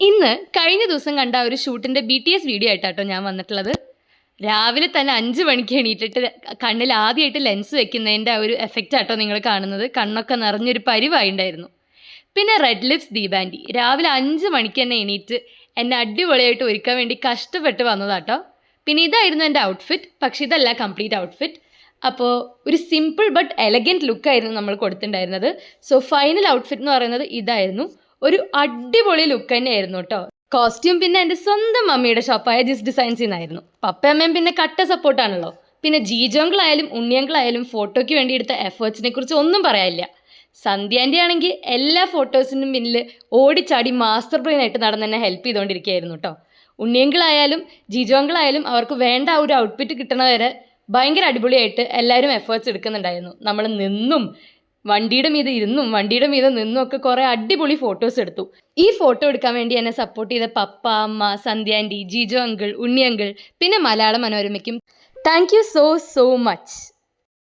ഇന്ന് കഴിഞ്ഞ ദിവസം കണ്ട ഒരു ഷൂട്ടിൻ്റെ BTS വീഡിയോ ആയിട്ടാട്ടോ ഞാൻ വന്നിട്ടുള്ളത്. രാവിലെ തന്നെ 5 മണിക്ക് എണീറ്റിട്ട് കണ്ണിൽ ആദ്യമായിട്ട് ലെൻസ് വെക്കുന്നതിൻ്റെ ആ ഒരു എഫക്റ്റ് ആട്ടോ നിങ്ങൾ കാണുന്നത്. കണ്ണൊക്കെ നിറഞ്ഞൊരു പരിവായിട്ടുണ്ടായിരുന്നു. പിന്നെ റെഡ് ലിപ്സ് ദീപാൻറ്റി രാവിലെ 5 മണിക്ക് തന്നെ എണീറ്റ് എന്നെ അടിപൊളിയായിട്ട് ഒരുക്കാൻ വേണ്ടി കഷ്ടപ്പെട്ട് വന്നതാട്ടോ. പിന്നെ ഇതായിരുന്നു എൻ്റെ ഔട്ട്ഫിറ്റ്. പക്ഷേ ഇതല്ല കംപ്ലീറ്റ് ഔട്ട്ഫിറ്റ്. അപ്പോൾ ഒരു സിമ്പിൾ ബട്ട് എലഗൻറ്റ് ലുക്കായിരുന്നു നമ്മൾ കൊടുത്തിട്ടുണ്ടായിരുന്നത്. സോ ഫൈനൽ ഔട്ട്ഫിറ്റ് എന്ന് പറയുന്നത് ഇതായിരുന്നു. ഒരു അടിപൊളി ലുക്ക് തന്നെയായിരുന്നു കേട്ടോ. കോസ്റ്റ്യൂം പിന്നെ എൻ്റെ സ്വന്തം മമ്മിയുടെ ഷോപ്പായ ജിസ് ഡിസൈൻസിൽ നിന്നായിരുന്നു. പപ്പയമ്മയും പിന്നെ കട്ട സപ്പോർട്ടാണല്ലോ. പിന്നെ ജീജോങ്കളായാലും ഉണ്ണിയങ്കളായാലും ഫോട്ടോയ്ക്ക് വേണ്ടി എടുത്ത എഫേർട്സിനെ കുറിച്ച് ഒന്നും പറയാനില്ല. സന്ധ്യാൻ്റെ ആണെങ്കിൽ എല്ലാ ഫോട്ടോസിനും പിന്നിൽ ഓടിച്ചാടി മാസ്റ്റർ ബ്രെയിൻ ആയിട്ട് നടന്ന് തന്നെ ഹെൽപ്പ് ചെയ്തുകൊണ്ടിരിക്കുകയായിരുന്നു കേട്ടോ. ഉണ്ണിയങ്കളായാലും ജീജോങ്കളായാലും അവർക്ക് വേണ്ട ആ ഒരു ഔട്ട്ഫിറ്റ് കിട്ടണവരെ ഭയങ്കര അടിപൊളിയായിട്ട് എല്ലാവരും എഫേർട്സ് എടുക്കുന്നുണ്ടായിരുന്നു. നമ്മൾ നിന്നും വണ്ടിയുടെ മീതെ നിന്നും ഒക്കെ കുറേ അടിപൊളി ഫോട്ടോസ് എടുത്തു. ഈ ഫോട്ടോ എടുക്കാൻ വേണ്ടി എന്നെ സപ്പോർട്ട് ചെയ്ത പപ്പ, അമ്മ, സന്ധ്യാൻറ്റി, ജിജോ അങ്കിൾ, ഉണ്ണി അങ്കിൾ, പിന്നെ മലയാള മനോരമയ്ക്കും താങ്ക് യു സോ മച്ച്.